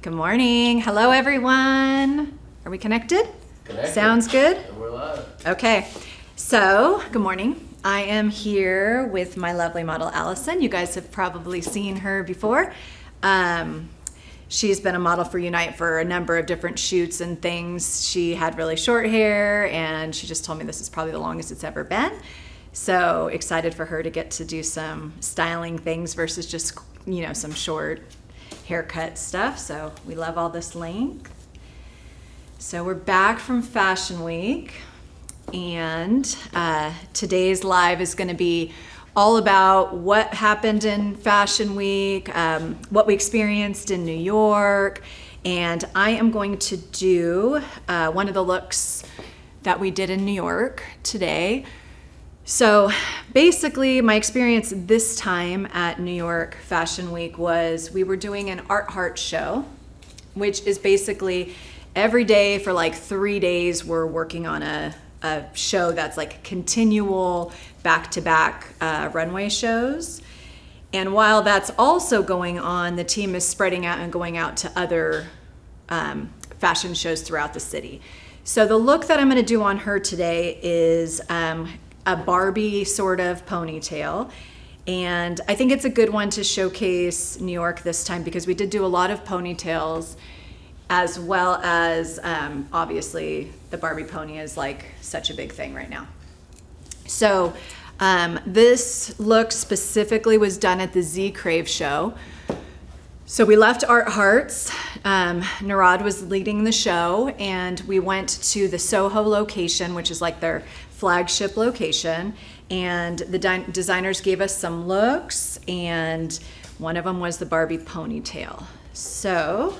Good morning. Hello, everyone. Are we connected? Connected. Sounds good? And we're live. Okay. So, good morning. I am here with my lovely model, Allison. You guys have probably seen her before. She's been a model for Unite for a number of different shoots and things. She had really short hair, and she just told me this is probably the longest it's ever been. So excited for her to get to do some styling things versus just, some short haircut stuff. So we love all this length. So we're back from Fashion Week, and today's live is going to be all about what happened in Fashion Week, what we experienced in New York, and I am going to do one of the looks that we did in New York today. So basically, my experience this time at New York Fashion Week was we were doing an art heart show, which is basically every day for like 3 days we're working on a show that's like continual back-to-back runway shows. And while that's also going on, the team is spreading out and going out to other fashion shows throughout the city. So the look that I'm going to do on her today is a Barbie sort of ponytail. And I think it's a good one to showcase New York this time because we did do a lot of ponytails, as well as obviously the Barbie pony is like such a big thing right now. So this look specifically was done at the Z Crave show. So we left Art Hearts. Narad was leading the show, and we went to the Soho location, which is like their flagship location. And the designers gave us some looks, and one of them was the Barbie ponytail. So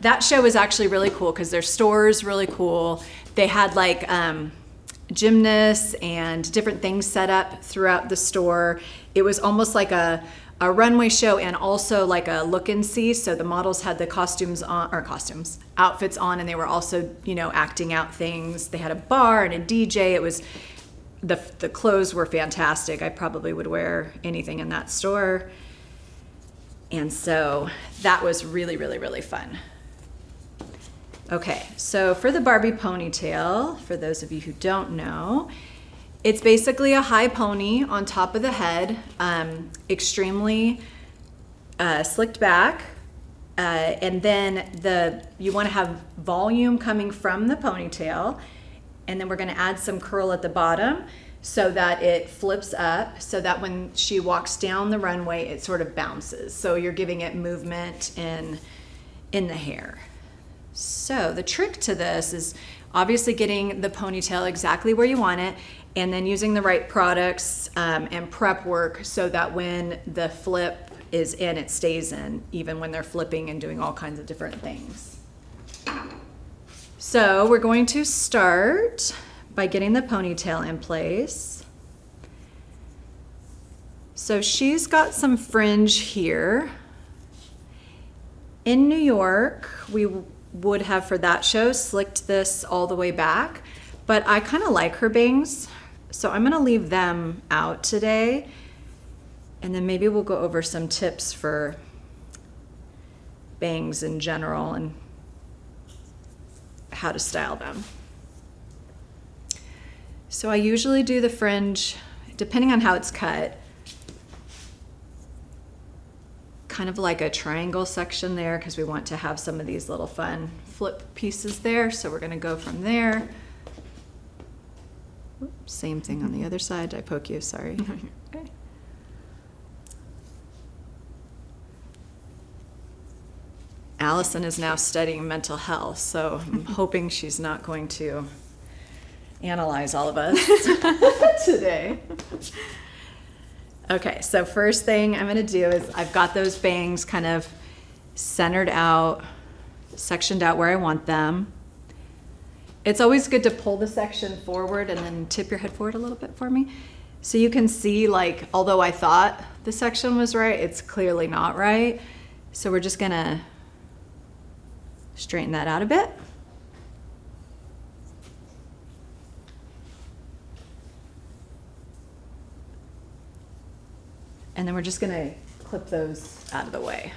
that show was actually really cool because their store is really cool. They had like gymnasts and different things set up throughout the store. It was almost like a runway show and also like a look and see. So the models had the outfits on, and they were also, acting out things. They had a bar and a DJ. It was, the clothes were fantastic. I probably would wear anything in that store. And so that was really, really, really fun. Okay, so for the Barbie ponytail, for those of you who don't know, it's basically a high pony on top of the head, extremely slicked back, and then you want to have volume coming from the ponytail, and then we're going to add some curl at the bottom so that it flips up, so that when she walks down the runway, it sort of bounces. So you're giving it movement in the hair. So the trick to this is obviously getting the ponytail exactly where you want it, and then using the right products and prep work so that when the flip is in, it stays in, even when they're flipping and doing all kinds of different things. So we're going to start by getting the ponytail in place. So she's got some fringe here. In New York, we would have for that show slicked this all the way back, but I kind of like her bangs, so I'm gonna leave them out today, and then maybe we'll go over some tips for bangs in general and how to style them. So I usually do the fringe, depending on how it's cut, kind of like a triangle section there, because we want to have some of these little fun flip pieces there. So we're going to go from there. Oops, same thing on the other side. Did I poke you? Sorry. Okay. Allison is now studying mental health, so I'm hoping she's not going to analyze all of us today. Okay, so first thing I'm gonna do is I've got those bangs kind of centered out, sectioned out where I want them. It's always good to pull the section forward and then tip your head forward a little bit for me. So you can see, like, although I thought the section was right, it's clearly not right. So we're just gonna straighten that out a bit. And then we're just gonna clip those out of the way.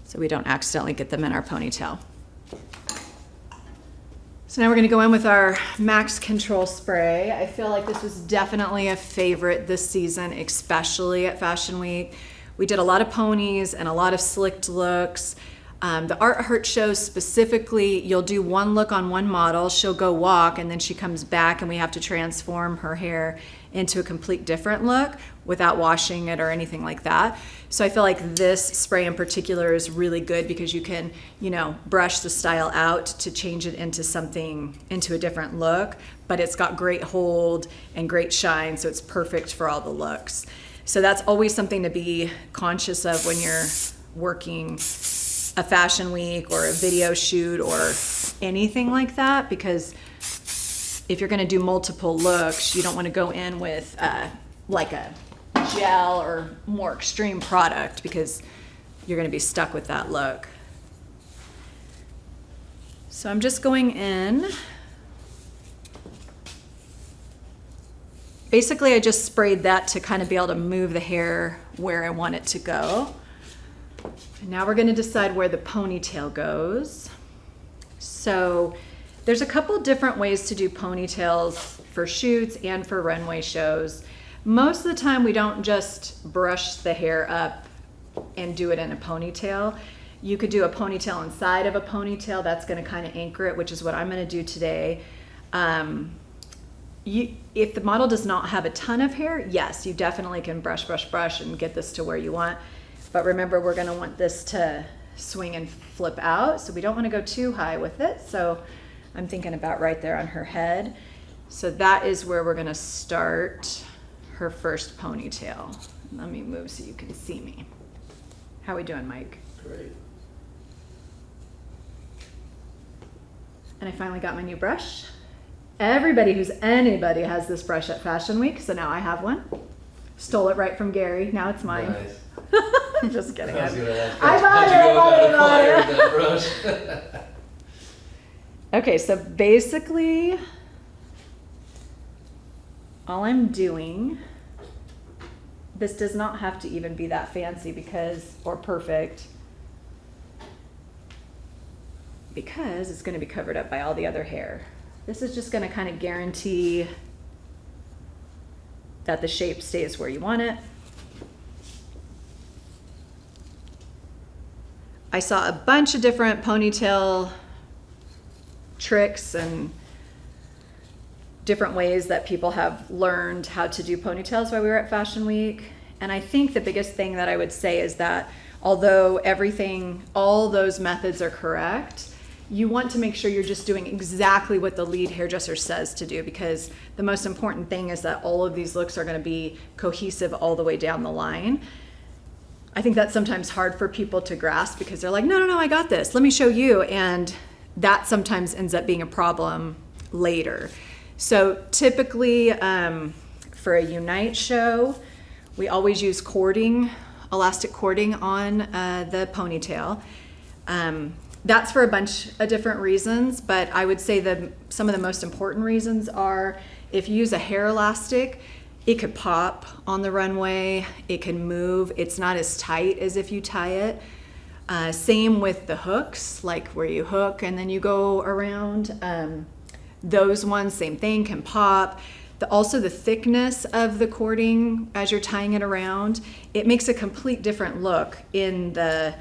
so we don't accidentally get them in our ponytail. So now we're gonna go in with our Max Control Spray. I feel like this was definitely a favorite this season, especially at Fashion Week. We did a lot of ponies and a lot of slicked looks. The Art Heart shows specifically, you'll do one look on one model, she'll go walk, and then she comes back and we have to transform her hair into a complete different look without washing it or anything like that. So I feel like this spray in particular is really good because you can, you know, brush the style out to change it into something, into a different look, but it's got great hold and great shine, so it's perfect for all the looks. So that's always something to be conscious of when you're working a fashion week or a video shoot or anything like that, because if you're going to do multiple looks, you don't want to go in with like a gel or more extreme product because you're going to be stuck with that look. So I'm just going in. Basically, I just sprayed that to kind of be able to move the hair where I want it to go. And now we're going to decide where the ponytail goes. So there's a couple different ways to do ponytails for shoots and for runway shows. Most of the time we don't just brush the hair up and do it in a ponytail. You could do a ponytail inside of a ponytail. That's going to kind of anchor it, which is what I'm going to do today. If the model does not have a ton of hair, yes, you definitely can brush, brush, brush and get this to where you want. But remember, we're going to want this to swing and flip out, so we don't want to go too high with it. So I'm thinking about right there on her head. So that is where we're going to start her first ponytail. Let me move so you can see me. How are we doing, Mike? Great. And I finally got my new brush. Anybody has this brush at Fashion Week, so now I have one. Stole it right from Gary. Now it's mine. Nice. I'm just kidding. I was gonna ask, I how'd bought you it. go about acquiring that brush? Okay, so basically, all I'm doing, this does not have to even be that fancy or perfect, because it's going to be covered up by all the other hair. This is just going to kind of guarantee that the shape stays where you want it. I saw a bunch of different ponytail tricks and different ways that people have learned how to do ponytails while we were at Fashion Week. And I think the biggest thing that I would say is that although all those methods are correct, you want to make sure you're just doing exactly what the lead hairdresser says to do, because the most important thing is that all of these looks are going to be cohesive all the way down the line. I think that's sometimes hard for people to grasp because they're like, no, I got this. Let me show you. And that sometimes ends up being a problem later. So typically for a Unite show, we always use cording, elastic cording on the ponytail. That's for a bunch of different reasons, but I would say some of the most important reasons are if you use a hair elastic, it could pop on the runway, it can move, it's not as tight as if you tie it. Same with the hooks, like where you hook and then you go around. Those ones, same thing, can pop. Also the thickness of the cording as you're tying it around, it makes a complete different look in the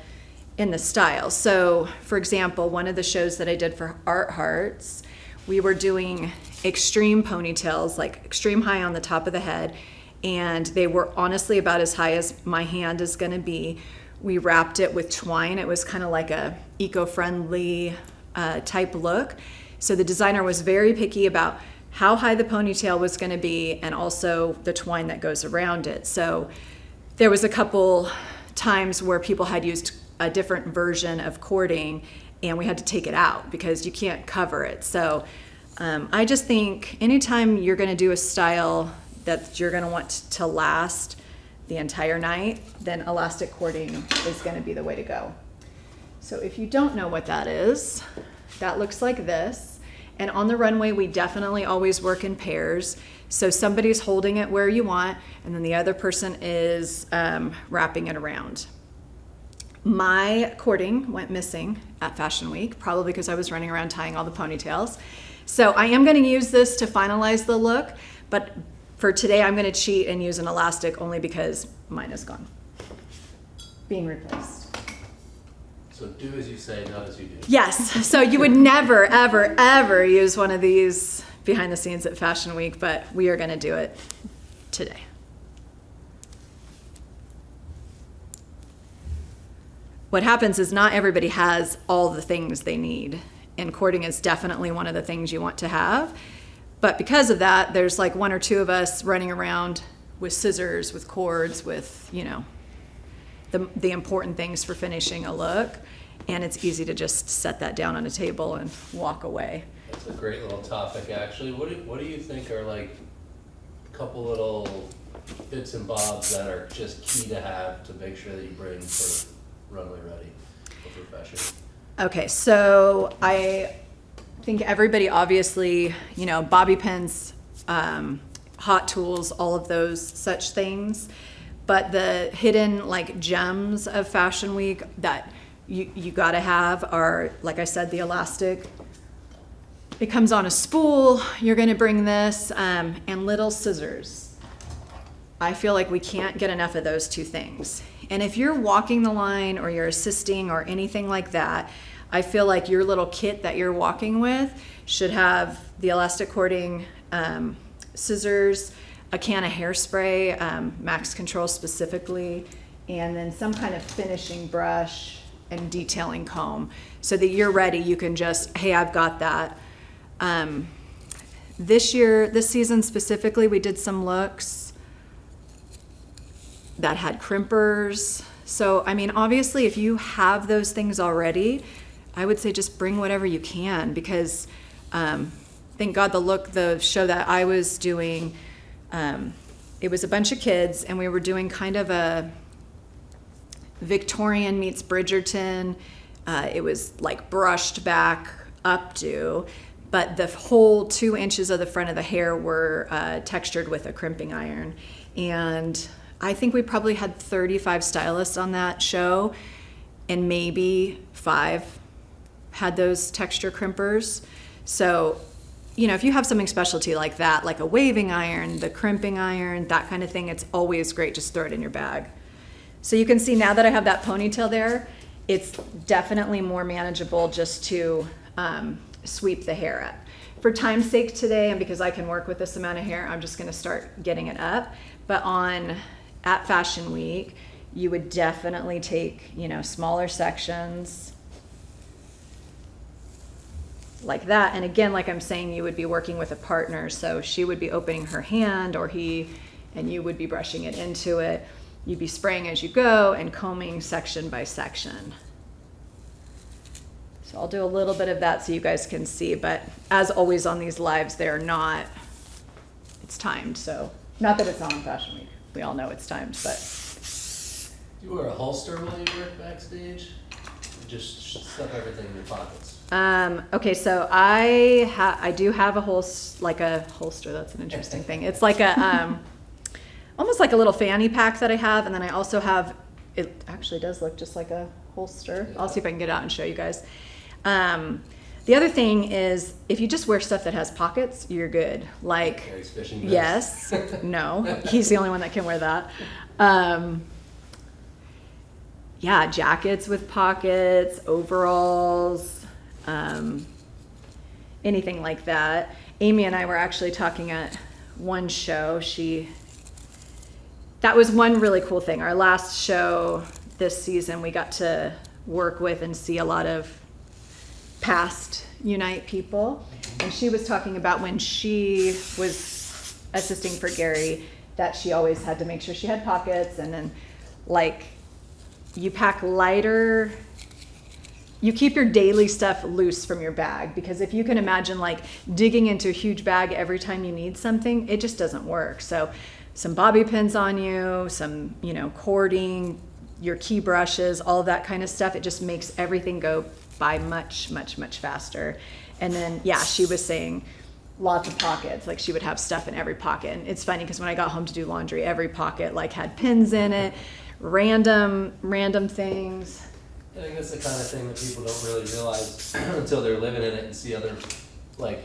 style. So for example, one of the shows that I did for Art Hearts, we were doing extreme ponytails, like extreme high on the top of the head, and they were honestly about as high as my hand is going to be. We wrapped it with twine. It was kind of like a eco-friendly type look. So the designer was very picky about how high the ponytail was going to be and also the twine that goes around it. So there was a couple times where people had used a different version of cording and we had to take it out because you can't cover it. So I just think anytime you're going to do a style that you're going to want to last the entire night, then elastic cording is going to be the way to go. So if you don't know what that is, that looks like this. And on the runway, we definitely always work in pairs. So somebody's holding it where you want, and then the other person is wrapping it around. my cording went missing at Fashion Week, probably because I was running around tying all the ponytails. So I am going to use this to finalize the look, but for today I'm going to cheat and use an elastic only because mine is gone, being replaced. So do as you say, not as you do. Yes, so you would never, ever, ever use one of these behind the scenes at Fashion Week, but we are going to do it today. What happens is not everybody has all the things they need, and cording is definitely one of the things you want to have. But because of that, there's like one or two of us running around with scissors, with cords, with, you know, the important things for finishing a look. And it's easy to just set that down on a table and walk away. That's a great little topic, actually. What do you think are like a couple little bits and bobs that are just key to have to make sure that you bring for runway ready for fashion? Okay, so I think everybody obviously, you know, bobby pins, hot tools, all of those such things. But the hidden like gems of Fashion Week that you gotta have are, like I said, the elastic. It comes on a spool. You're gonna bring this, and little scissors. I feel like we can't get enough of those two things. And if you're walking the line or you're assisting or anything like that, I feel like your little kit that you're walking with should have the elastic cording, scissors, a can of hairspray, Max Control specifically, and then some kind of finishing brush and detailing comb so that you're ready. You can just, hey, I've got that. This season specifically, we did some looks that had crimpers. So, I mean, obviously, if you have those things already, I would say just bring whatever you can, because thank God the show that I was doing, it was a bunch of kids, and we were doing kind of a Victorian meets Bridgerton. It was like brushed back updo, but the whole 2 inches of the front of the hair were textured with a crimping iron. And I think we probably had 35 stylists on that show, and maybe 5 had those texture crimpers. So, you know, if you have something specialty like that, like a waving iron, the crimping iron, that kind of thing, it's always great. Just throw it in your bag. So you can see now that I have that ponytail there, it's definitely more manageable just to sweep the hair up. For time's sake today, and because I can work with this amount of hair, I'm just gonna start getting it up. But at Fashion Week, you would definitely take, you know, smaller sections like that. And again, like I'm saying, you would be working with a partner. So she would be opening her hand, or he, and you would be brushing it into it. You'd be spraying as you go and combing section by section. So I'll do a little bit of that so you guys can see, but as always on these lives, they're not, it's timed. So not that it's not on Fashion Week. We all know it's timed, but. Do you wear a holster while you work backstage? Or just stuff everything in your pockets? Okay, so I do have a holster. That's an interesting thing. It's like a, almost like a little fanny pack that I have, and then I also have, it actually does look just like a holster. Yeah. I'll see if I can get it out and show you guys. The other thing is, if you just wear stuff that has pockets, you're good. Like, Carries fishing vest. yes, no, he's the only one that can wear that. Yeah, jackets with pockets, overalls, anything like that. Amy and I were actually talking at one show. That was one really cool thing. Our last show this season, we got to work with and see a lot of past Unite people. And she was talking about when she was assisting for Gary, that she always had to make sure she had pockets, and then like you pack lighter, you keep your daily stuff loose from your bag, because if you can imagine like digging into a huge bag every time you need something, it just doesn't work. So some bobby pins on you, some, you know, cording, your key brushes, all of that kind of stuff. It just makes everything go by much, much, much faster. And then, yeah, she was saying lots of pockets. Like she would have stuff in every pocket. And it's funny because when I got home to do laundry, every pocket like had pins in it, random things. I think that's the kind of thing that people don't really realize until they're living in it and see other, like,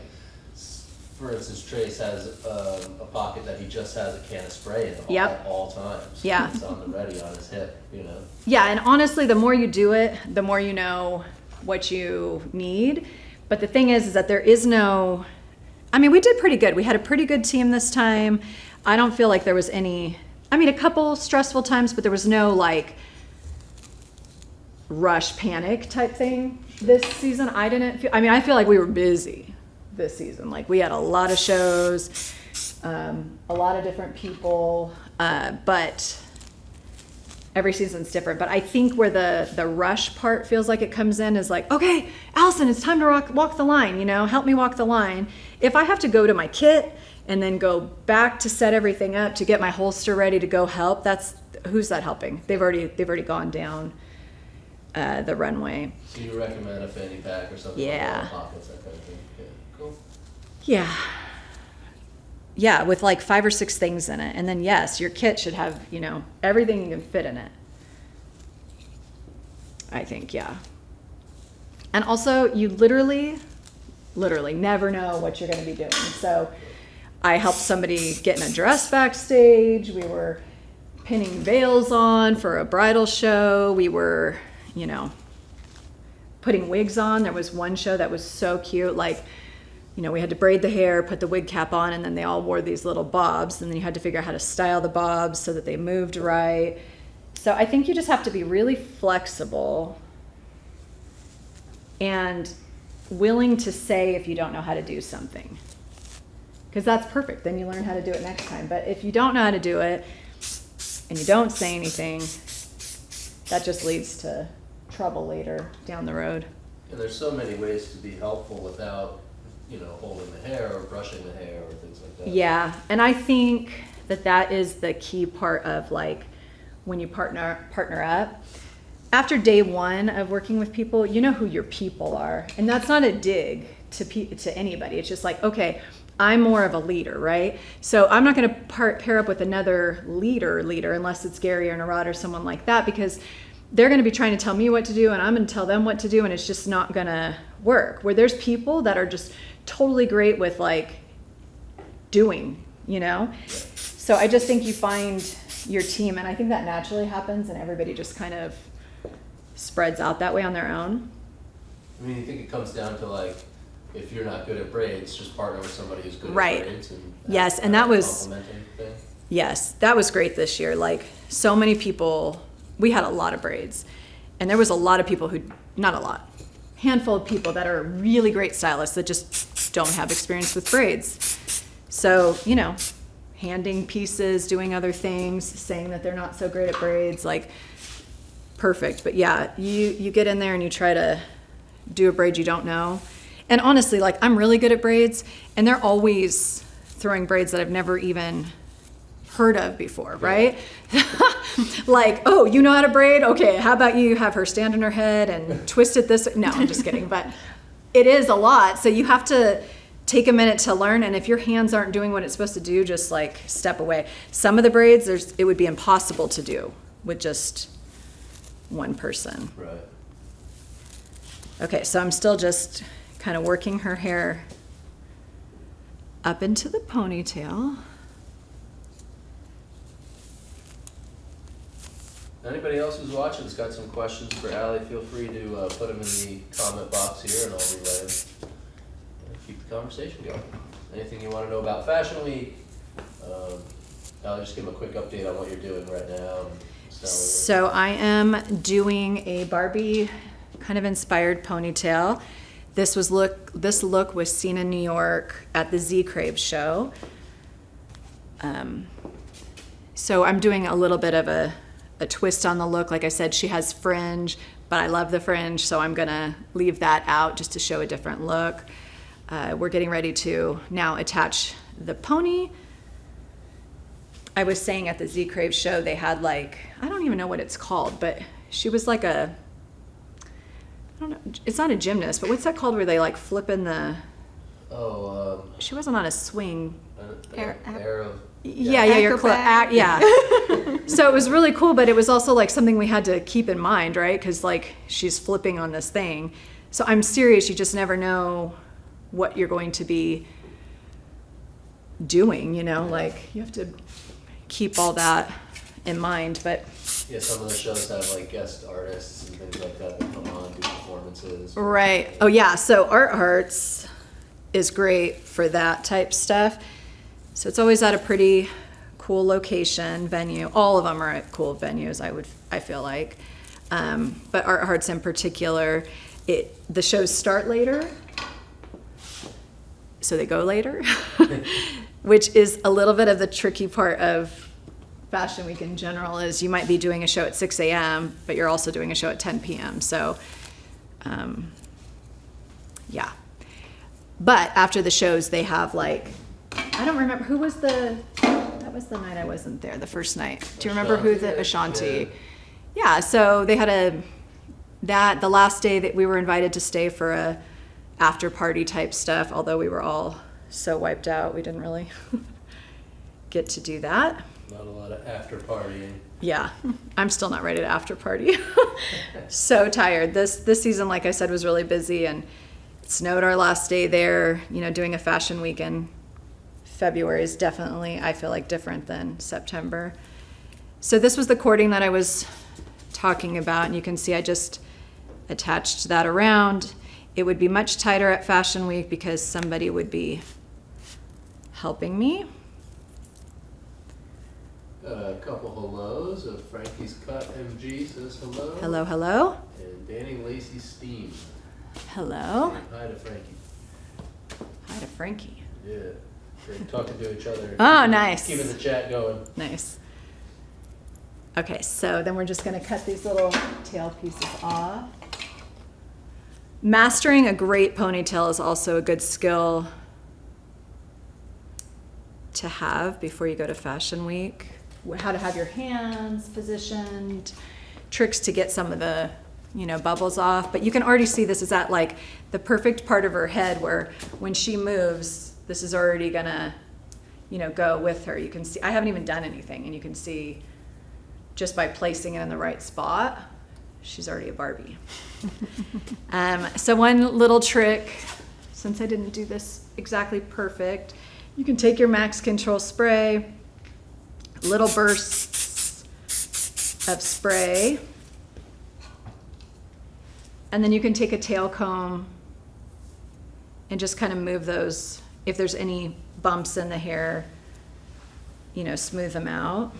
for instance, Trace has a pocket that he just has a can of spray in at all times. Yeah. It's on the ready on his hip, you know? Yeah, and honestly, the more you do it, the more you know what you need. But the thing is that there is no, I mean, we did pretty good. We had a pretty good team this time. I don't feel like there was any, I mean, a couple stressful times, but there was no like rush panic type thing this season. I didn't feel, I mean, I feel like we were busy this season. Like we had a lot of shows, a lot of different people, but every season's different. But I think where the rush part feels like it comes in is like, okay, Allison, it's time to walk the line, you know, help me walk the line. If I have to go to my kit and then go back to set everything up to get my holster ready to go help, who's that helping? They've already gone down the runway. So you recommend a fanny pack or something? Yeah. Like pockets, that kind of thing. Yeah, cool. Yeah. Yeah, with like 5 or 6 things in it. And then yes, your kit should have, you know, everything you can fit in it. I think, yeah. And also you literally never know what you're going to be doing. So I helped somebody get in a dress backstage. We were pinning veils on for a bridal show. We were, you know, putting wigs on. There was one show that was so cute. Like, you know, we had to braid the hair, put the wig cap on, and then they all wore these little bobs. And then you had to figure out how to style the bobs so that they moved right. So I think you just have to be really flexible and willing to say if you don't know how to do something. Because that's perfect. Then you learn how to do it next time. But if you don't know how to do it and you don't say anything, that just leads to trouble later down the road. And there's so many ways to be helpful without, you know, holding the hair or brushing the hair or things like that. Yeah, and I think that is the key part of like when you partner up. After day 1 of working with people, you know who your people are, and that's not a dig to anybody. It's just like, okay, I'm more of a leader, right? So I'm not going to pair up with another leader unless it's Gary or Narad or someone like that, because they're going to be trying to tell me what to do and I'm going to tell them what to do, and it's just not going to work. Where there's people that are just totally great with like doing, you know? So I just think you find your team, and I think that naturally happens and everybody just kind of spreads out that way on their own. I mean, you think it comes down to like, if you're not good at braids, just partner with somebody who's good Right. at braids. And Yes, and that was, complimenting thing. yes, that was great this year. Like so many people, we had a lot of braids, and there was a lot of people who, not a lot, handful of people that are really great stylists that just don't have experience with braids. So, you know, handing pieces, doing other things, saying that they're not so great at braids, like perfect. But yeah, you get in there and you try to do a braid you don't know. And honestly, like I'm really good at braids, and they're always throwing braids that I've never even heard of before, right? Like, oh, you know how to braid? Okay, how about you have her stand on her head and twist it this way? No, I'm just kidding. But it is a lot. So you have to take a minute to learn. And if your hands aren't doing what it's supposed to do, just like step away. Some of the braids, it would be impossible to do with just one person. Right. Okay, so I'm still just kind of working her hair up into the ponytail. Anybody else who's watching has got some questions for Allie, feel free to put them in the comment box here and I'll relay them. Keep the conversation going. Anything you want to know about Fashion Week? Allie, just give them a quick update on what you're doing right now. So I am doing a Barbie kind of inspired ponytail. This look was seen in New York at the Z Crave show. So I'm doing a little bit of a twist on the look. Like I said, she has fringe, but I love the fringe, so I'm gonna leave that out just to show a different look. We're getting ready to now attach the pony. I was saying at the Z Crave show, they had like, I don't even know what it's called, but she was like I don't know, it's not a gymnast, but what's that called where they like flip in the... Oh, she wasn't on a swing. Arrow. Yeah, you're close. Yeah. So it was really cool, but it was also like something we had to keep in mind, right? Because like she's flipping on this thing. So I'm serious. You just never know what you're going to be doing, like you have to keep all that in mind. But yeah, some of the shows have like guest artists and things like that come on, do performances. Right. Oh yeah. So Art Hearts is great for that type stuff. So it's always at a pretty cool location, venue. All of them are at cool venues, I feel like. But Art Hearts in particular, the shows start later, so they go later, which is a little bit of the tricky part of Fashion Week in general. Is you might be doing a show at 6 a.m., but you're also doing a show at 10 p.m. So, yeah. But after the shows, they have like, I don't remember that was the night I wasn't there, the first night. Do you remember who the Ashanti? Yeah, so they had the last day that we were invited to stay for a after party type stuff, although we were all so wiped out, we didn't really get to do that. Not a lot of after partying. Yeah, I'm still not ready to after party. So tired. This season, like I said, was really busy, and it snowed our last day there. Doing a Fashion Week in February is definitely, I feel like, different than September. So this was the cording that I was talking about, and you can see I just attached that around. It would be much tighter at Fashion Week because somebody would be helping me. A couple hellos of Frankie's Cut MG says hello. Hello, hello. And Danny Lacey Steam. Hello. Saying hi to Frankie. Hi to Frankie. Yeah. They're talking to each other. Oh, nice. Keeping the chat going. Nice. Okay, so then we're just going to cut these little tail pieces off. Mastering a great ponytail is also a good skill to have before you go to Fashion Week. How to have your hands positioned, tricks to get some of the, bubbles off. But you can already see this is at like the perfect part of her head where when she moves, this is already gonna, go with her. You can see, I haven't even done anything, and you can see just by placing it in the right spot, she's already a Barbie. So one little trick, since I didn't do this exactly perfect, you can take your Max Control spray, little bursts of spray, and then you can take a tail comb and just kind of move those, if there's any bumps in the hair, smooth them out.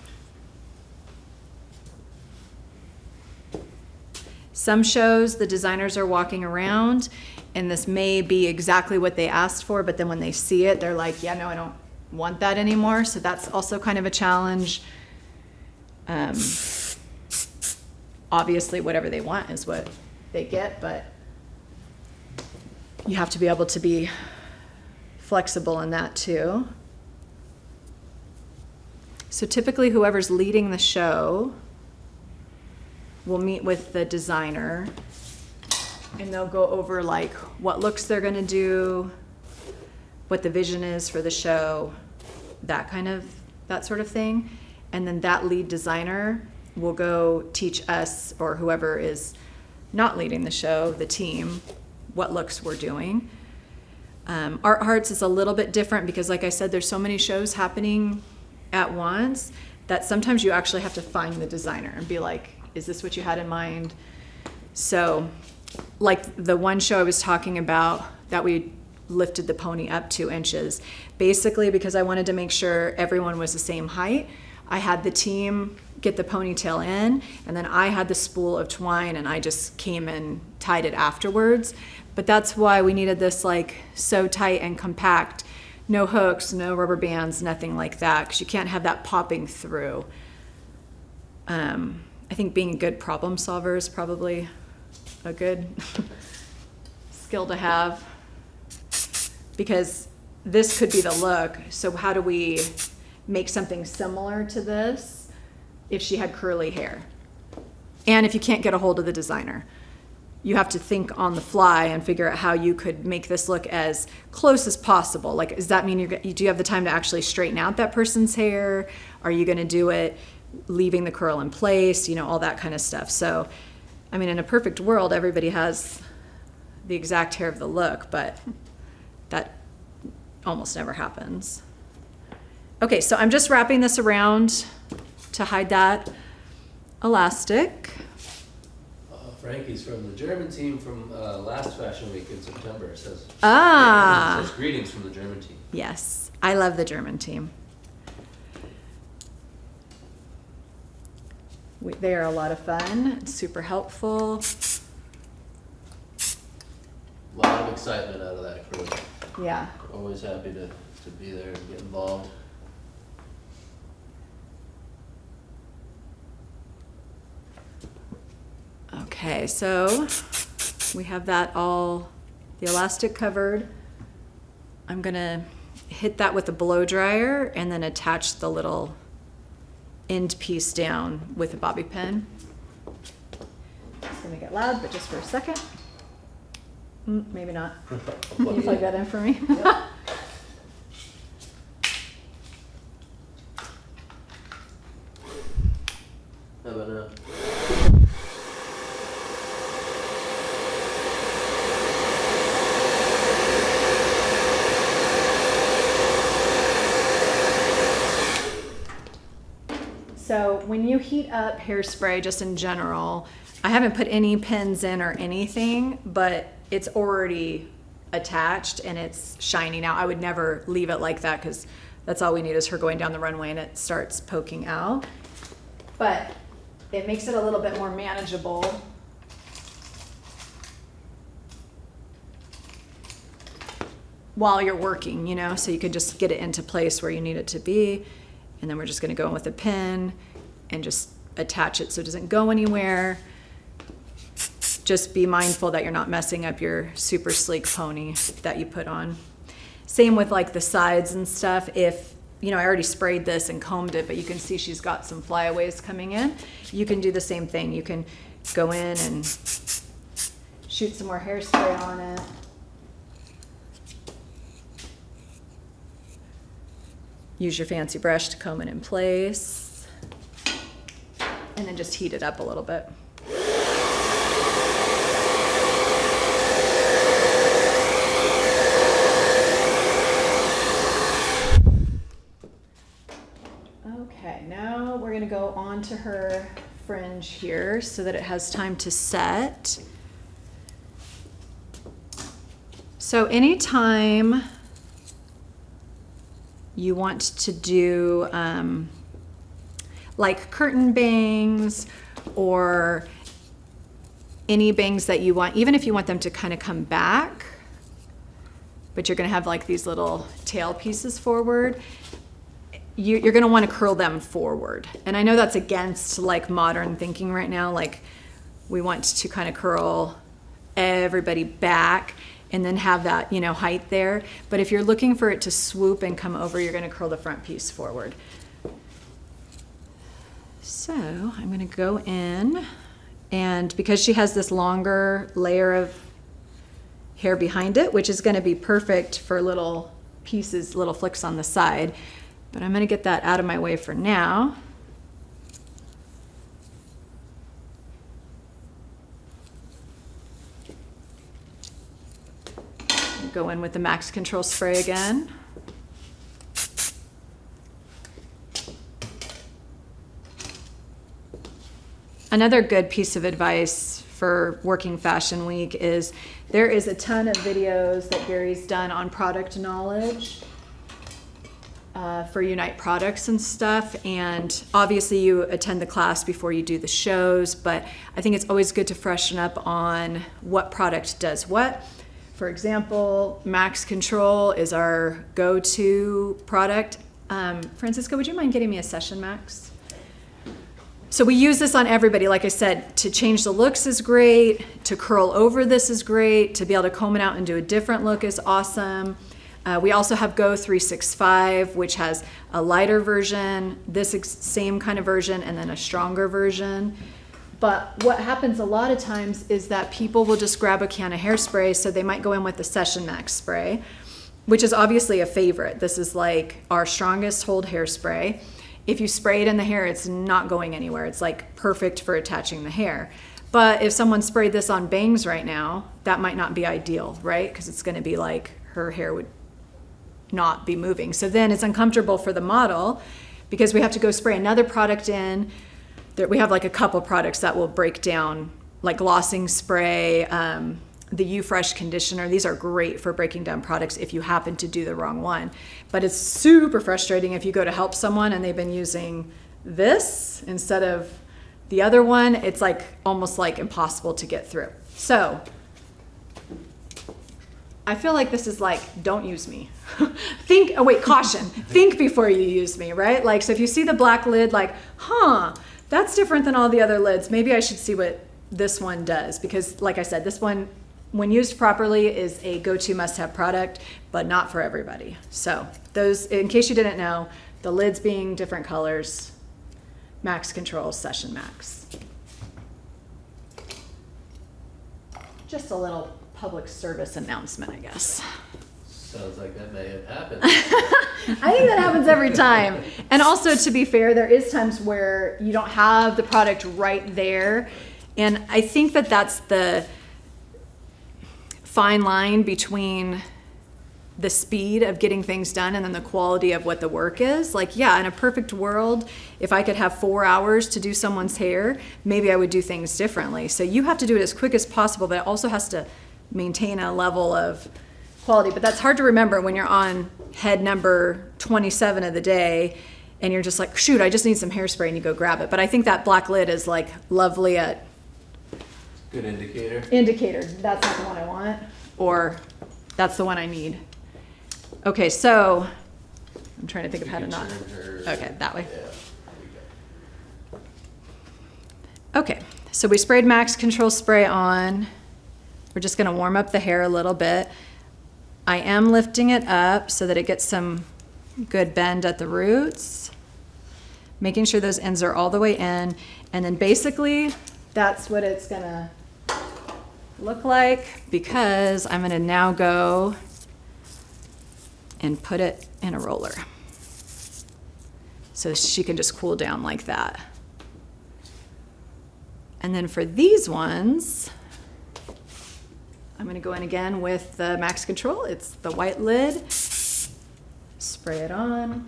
Some shows, the designers are walking around, and this may be exactly what they asked for, but then when they see it, they're like, yeah, no, I don't want that anymore. So that's also kind of a challenge. Obviously, whatever they want is what they get, but you have to be able to be flexible in that too. So typically, whoever's leading the show will meet with the designer, and they'll go over like what looks they're going to do, what the vision is for the show, that sort of thing. And then that lead designer will go teach us, or whoever is not leading the show, the team, what looks we're doing. Art Hearts is a little bit different because, like I said, there's so many shows happening at once that sometimes you actually have to find the designer and be like, is this what you had in mind? So like the one show I was talking about that we lifted the pony up 2 inches, basically because I wanted to make sure everyone was the same height, I had the team get the ponytail in, and then I had the spool of twine, and I just came and tied it afterwards. But that's why we needed this like so tight and compact, no hooks, no rubber bands, nothing like that, because you can't have that popping through. I think being a good problem solver is probably a good skill to have, because this could be the look. So how do we make something similar to this if she had curly hair? And if you can't get a hold of the designer. you have to think on the fly and figure out how you could make this look as close as possible. Like, does that mean do you have the time to actually straighten out that person's hair? Are you going to do it leaving the curl in place? You know, all that kind of stuff. So, I mean, in a perfect world, everybody has the exact hair of the look, but that almost never happens. Okay, so I'm just wrapping this around to hide that elastic. Frankie's from the German team from last Fashion Week in September. It says, it says greetings from the German team. Yes, I love the German team. They are a lot of fun, super helpful. A lot of excitement out of that crew. Yeah. Always happy to be there and get involved. Okay, so we have that all, the elastic covered. I'm gonna hit that with a blow dryer and then attach the little end piece down with a bobby pin. It's gonna get loud, but just for a second. Maybe not. Can you plug that in for me? Yep. How about now? So when you heat up hairspray, just in general, I haven't put any pins in or anything, but it's already attached and it's shiny now. I would never leave it like that because that's all we need is her going down the runway and it starts poking out. But it makes it a little bit more manageable. While you're working, you know, so you can just get it into place where you need it to be. And then we're just gonna go in with a pin and just attach it so it doesn't go anywhere. Just be mindful that you're not messing up your super sleek pony that you put on. Same with like the sides and stuff. If, you know, I already sprayed this and combed it, but you can see she's got some flyaways coming in. You can do the same thing. You can go in and shoot some more hairspray on it. Use your fancy brush to comb it in place. And then just heat it up a little bit. Okay, now we're gonna go on to her fringe here so that it has time to set. So anytime you want to do like curtain bangs or any bangs that you want, even if you want them to kind of come back, but you're gonna have like these little tail pieces forward, you're gonna wanna curl them forward. And I know that's against like modern thinking right now, like we want to kind of curl everybody back and then have that, you know, height there. But if you're looking for it to swoop and come over, you're gonna curl the front piece forward. So I'm gonna go in, and because she has this longer layer of hair behind it, which is gonna be perfect for little pieces, little flicks on the side, but I'm gonna get that out of my way for now. Go in with the Max Control spray again. Another good piece of advice for working Fashion Week is there is a ton of videos that Gary's done on product knowledge for Unite products and stuff. And obviously you attend the class before you do the shows, but I think it's always good to freshen up on what product does what. For example, Max Control is our go-to product. Francisco, would you mind getting me a session, Max? So we use this on everybody. Like I said, to change the looks is great, to curl over this is great, to be able to comb it out and do a different look is awesome. We also have Go 365, which has a lighter version, this same kind of version, and then a stronger version. But what happens a lot of times is that people will just grab a can of hairspray, so they might go in with the Session Max spray, which is obviously a favorite. This is like our strongest hold hairspray. If you spray it in the hair, it's not going anywhere. It's like perfect for attaching the hair. But if someone sprayed this on bangs right now, that might not be ideal, right? Because it's going to be like her hair would not be moving. So then it's uncomfortable for the model because we have to go spray another product in. We have like a couple products that will break down, like glossing spray, the U-Fresh conditioner. These are great for breaking down products if you happen to do the wrong one. But it's super frustrating if you go to help someone and they've been using this instead of the other one. It's like almost like impossible to get through. So I feel like this is like, don't use me. Caution. Think before you use me, right? Like, so if you see the black lid, like, that's different than all the other lids. Maybe I should see what this one does, because like I said, this one, when used properly, is a go-to must-have product, but not for everybody. So those, in case you didn't know, the lids being different colors, Max Control, Session Max. Just a little public service announcement, I guess. Sounds like that may have happened. I think that happens every time. And also, to be fair, there is times where you don't have the product right there. And I think that that's the fine line between the speed of getting things done and then the quality of what the work is. Like, yeah, in a perfect world, if I could have 4 hours to do someone's hair, maybe I would do things differently. So you have to do it as quick as possible, but it also has to maintain a level of quality. But that's hard to remember when you're on head number 27 of the day and you're just like, shoot, I just need some hairspray, and you go grab it. But I think that black lid is like lovely at Good indicator. That's not the one I want, or that's the one I need. Okay, so I'm trying to think of how to not. Okay, that way. Yeah, there we go. Okay, so we sprayed Max Control spray on. We're just gonna warm up the hair a little bit. I am lifting it up so that it gets some good bend at the roots, making sure those ends are all the way in. And then basically that's what it's gonna look like, because I'm gonna now go and put it in a roller so she can just cool down like that. And then for these ones, I'm gonna go in again with the Max Control. It's the white lid. Spray it on.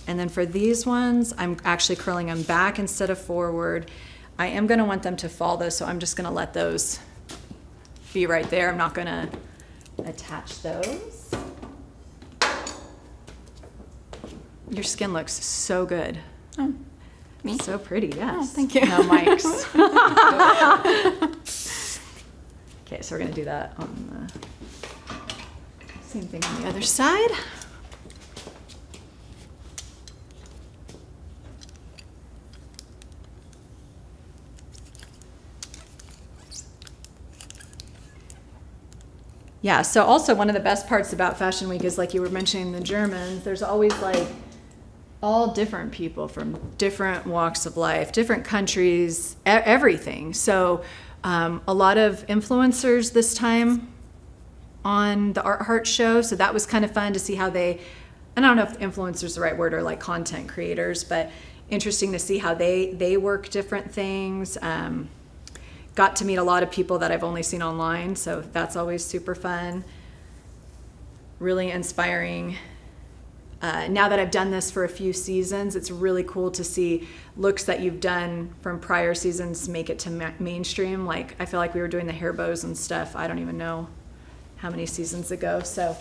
And then for these ones, I'm actually curling them back instead of forward. I am gonna want them to fall though, so I'm just gonna let those be right there. I'm not gonna attach those. Your skin looks so good. Oh, me? So pretty, yes. Oh, thank you. No mics. Okay, so we're gonna do that on the same thing on the other side. Yeah, so also one of the best parts about Fashion Week is, like you were mentioning, the Germans, there's always like all different people from different walks of life, different countries, everything. So a lot of influencers this time on the Art Heart show. So that was kind of fun to see how they, and I don't know if influencers is the right word, or like content creators, but interesting to see how they work different things. Got to meet a lot of people that I've only seen online, so that's always super fun. Really inspiring. Now that I've done this for a few seasons, it's really cool to see looks that you've done from prior seasons make it to mainstream. Like, I feel like we were doing the hair bows and stuff, I don't even know how many seasons ago. So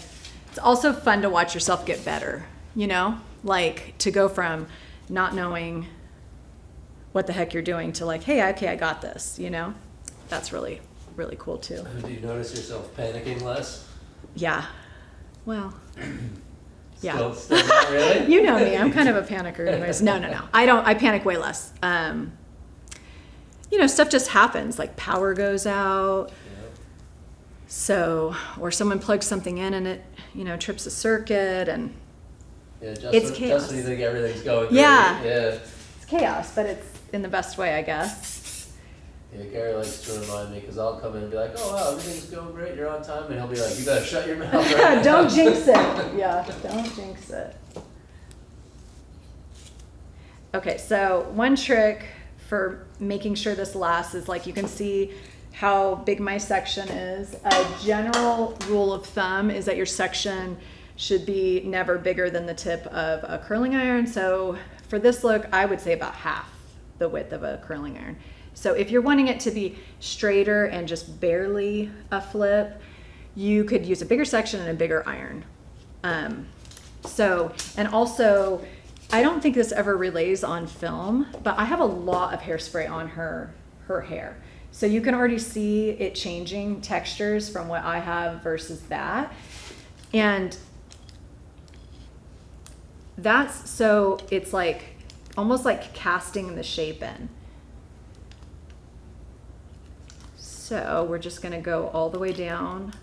it's also fun to watch yourself get better, you know? Like, to go from not knowing what the heck you're doing to like, hey, okay, I got this, you know? That's really, really cool too. Do you notice yourself panicking less? Yeah. Well, yeah. Still not really? You know me, I'm kind of a panicker anyways. No. I panic way less. You know, stuff just happens, like power goes out. Yeah. So, or someone plugs something in and it, you know, trips a circuit, and Yeah, It's just chaos. when you think everything's going great. Yeah. Yeah. It's chaos, but it's in the best way, I guess. Yeah, Gary likes to remind me because I'll come in and be like, "Oh wow, everything's going great. You're on time," and he'll be like, "You better shut your mouth." Right Don't now." jinx it. Yeah, don't jinx it. Okay, so one trick for making sure this lasts is, like, you can see how big my section is. A general rule of thumb is that your section should be never bigger than the tip of a curling iron. So for this look, I would say about half the width of a curling iron. So if you're wanting it to be straighter and just barely a flip, you could use a bigger section and a bigger iron. And also, I don't think this ever relays on film, but I have a lot of hairspray on her hair. So you can already see it changing textures from what I have versus that. And so it's like, almost like casting the shape in. So we're just gonna go all the way down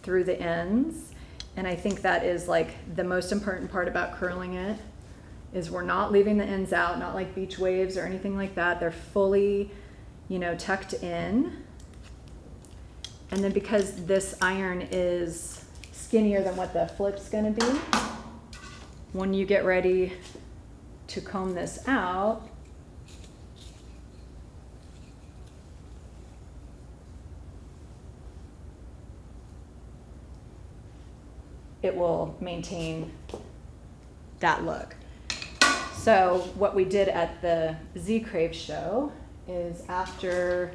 through the ends. And I think that is like the most important part about curling it, is we're not leaving the ends out, not like beach waves or anything like that. They're fully, tucked in. And then because this iron is skinnier than what the flip's gonna be, when you get ready to comb this out, it will maintain that look. So what we did at the Z Crave show is after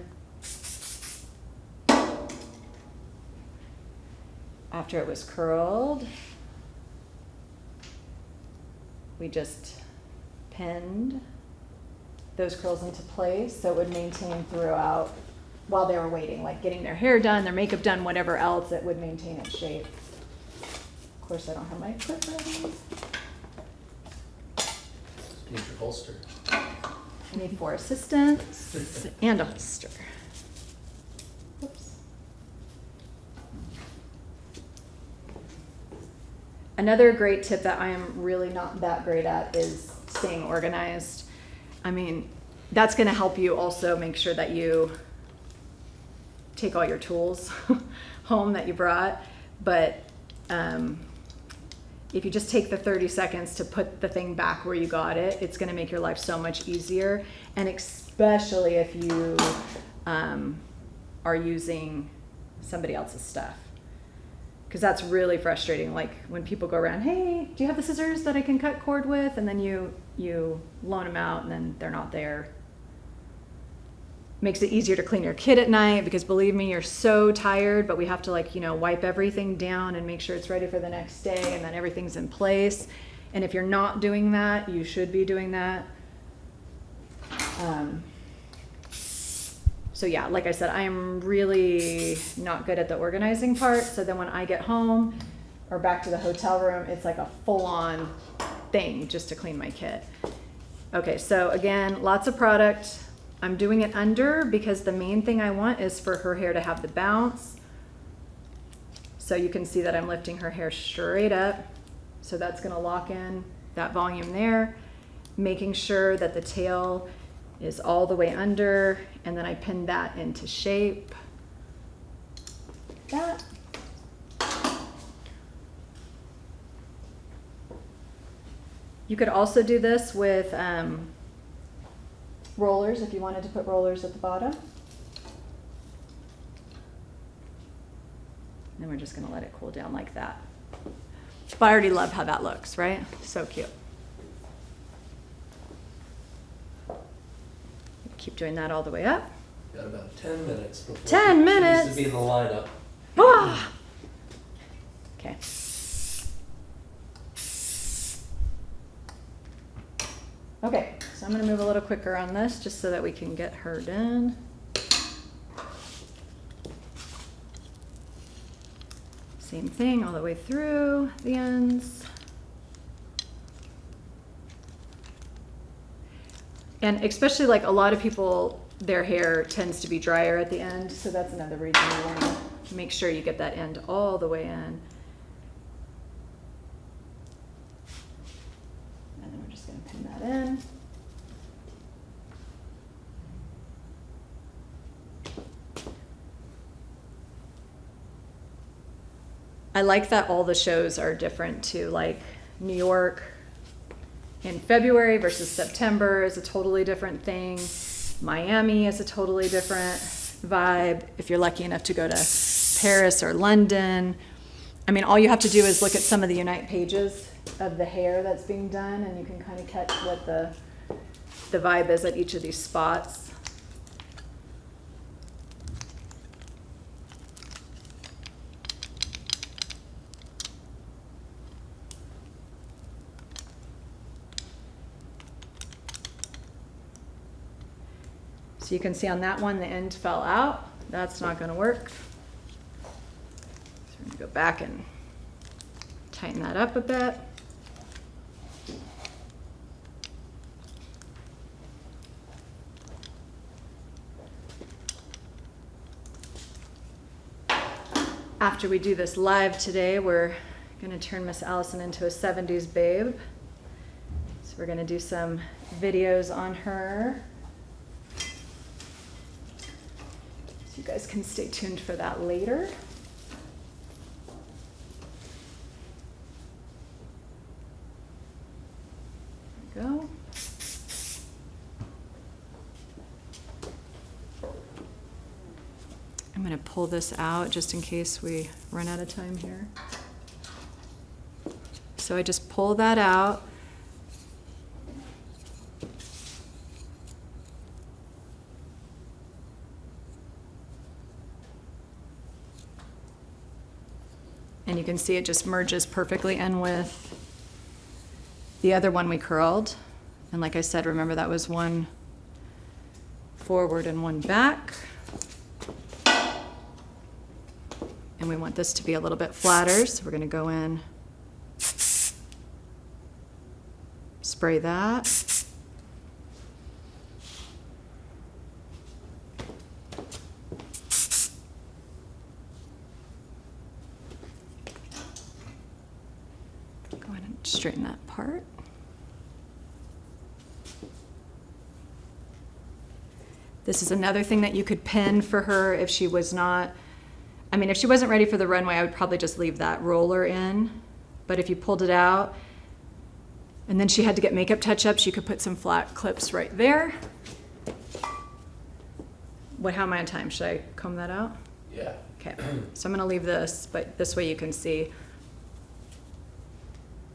it was curled, we just pinned those curls into place so it would maintain throughout while they were waiting, like getting their hair done, their makeup done, whatever else, it would maintain its shape. Of course, I don't have my clip ready. Need your holster. I need 4 assistants and a holster. Oops. Another great tip that I am really not that great at is staying organized. I mean, that's going to help you also make sure that you take all your tools home that you brought. But if you just take the 30 seconds to put the thing back where you got it, it's going to make your life so much easier. And especially if you are using somebody else's stuff. Because that's really frustrating. Like when people go around, hey, do you have the scissors that I can cut cord with? And then you loan them out and then they're not there. Makes it easier to clean your kit at night because believe me, you're so tired, but we have to wipe everything down and make sure it's ready for the next day and then everything's in place. And if you're not doing that, you should be doing that. So yeah, like I said, I am really not good at the organizing part. So then when I get home or back to the hotel room, it's like a full-on thing just to clean my kit. Okay, so again, lots of product. I'm doing it under because the main thing I want is for her hair to have the bounce. So you can see that I'm lifting her hair straight up. So that's gonna lock in that volume there, making sure that the tail is all the way under, and then I pin that into shape. That. You could also do this with rollers if you wanted to put rollers at the bottom. Then we're just gonna let it cool down like that. But I already love how that looks, right? So cute. Keep doing that all the way up. Got about 10 minutes before 10 minutes. She needs to be in the lineup. Ah! Okay. Okay, so I'm gonna move a little quicker on this just so that we can get her done. Same thing all the way through the ends. And especially like a lot of people, their hair tends to be drier at the end, so that's another reason you want to make sure you get that end all the way in. Pin that in. I like that all the shows are different too, like New York in February versus September is a totally different thing. Miami is a totally different vibe. If you're lucky enough to go to Paris or London, I mean, all you have to do is look at some of the Unite pages of the hair that's being done, and you can kind of catch what the vibe is at each of these spots. So you can see on that one, the end fell out. That's not going to work. So we're going to go back and tighten that up a bit. After we do this live today, we're going to turn Miss Allison into a 70s babe. So we're going to do some videos on her. You guys can stay tuned for that later. There we go. I'm going to pull this out just in case we run out of time here. So I just pull that out. And you can see it just merges perfectly in with the other one we curled. And like I said, remember that was one forward and one back. And we want this to be a little bit flatter, so we're going to go in, spray that. Go ahead and straighten that part. This is another thing that you could pin for her if she was not, I mean, if she wasn't ready for the runway, I would probably just leave that roller in. But if you pulled it out and then she had to get makeup touch-ups, you could put some flat clips right there. How am I on time? Should I comb that out? Yeah. Okay, so I'm gonna leave this, but this way you can see.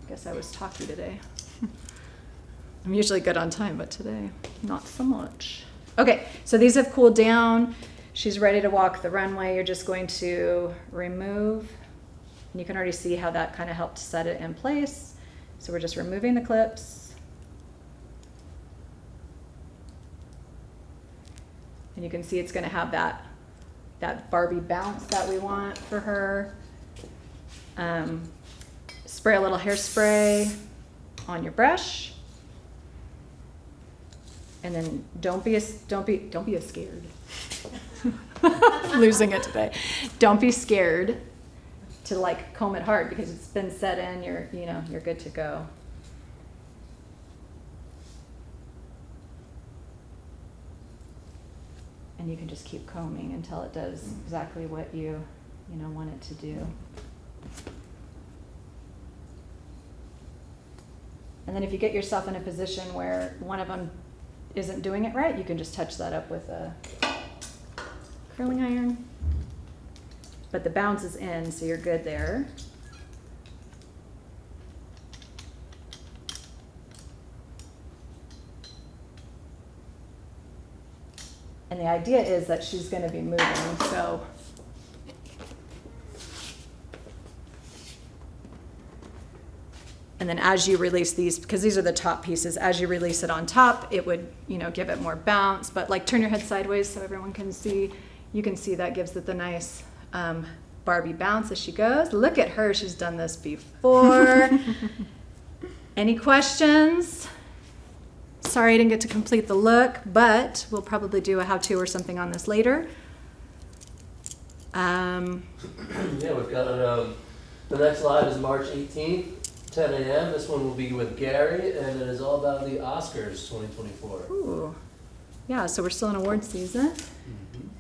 I guess I was talky today. I'm usually good on time, but today, not so much. Okay, so these have cooled down. She's ready to walk the runway. You're just going to remove, and you can already see how that kind of helped set it in place. So we're just removing the clips. And you can see it's gonna have that Barbie bounce that we want for her. Spray a little hairspray on your brush. And then don't be scared. Losing it today. Don't be scared to like comb it hard because it's been set in. You're good to go. And you can just keep combing until it does exactly what you want it to do. And then if you get yourself in a position where one of them isn't doing it right, you can just touch that up with a curling iron. But the bounce is in, so you're good there. And the idea is that she's going to be moving, so and then as you release these, because these are the top pieces, as you release it on top, it would, give it more bounce. But like turn your head sideways so everyone can see. You can see that gives it the nice Barbie bounce as she goes. Look at her, she's done this before. Any questions? Sorry I didn't get to complete the look, but we'll probably do a how-to or something on this later. Yeah, we've got the next live is March 18th. 10 a.m. This one will be with Gary, and it is all about the Oscars 2024. Ooh. Yeah, so we're still in award season.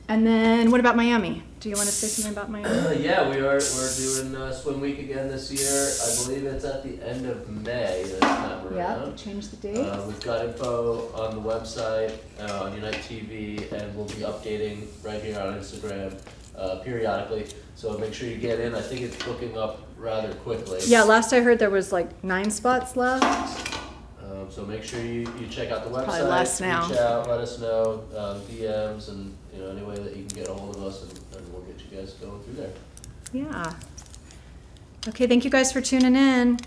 And then what about Miami? Do you want to say something about Miami? Yeah, we're doing swim week again this year. I believe it's at the end of May this time around. Yeah, change the dates. We've got info on the website, on Unite TV, and we'll be updating right here on Instagram periodically. So make sure you get in. I think it's booking up rather quickly. Yeah, last I heard there was like 9 spots left. So make sure you check out the website, Probably less now. reach out, let us know, DMs, and any way that you can get a hold of us, and we'll get you guys going through there. Yeah. Okay, thank you guys for tuning in.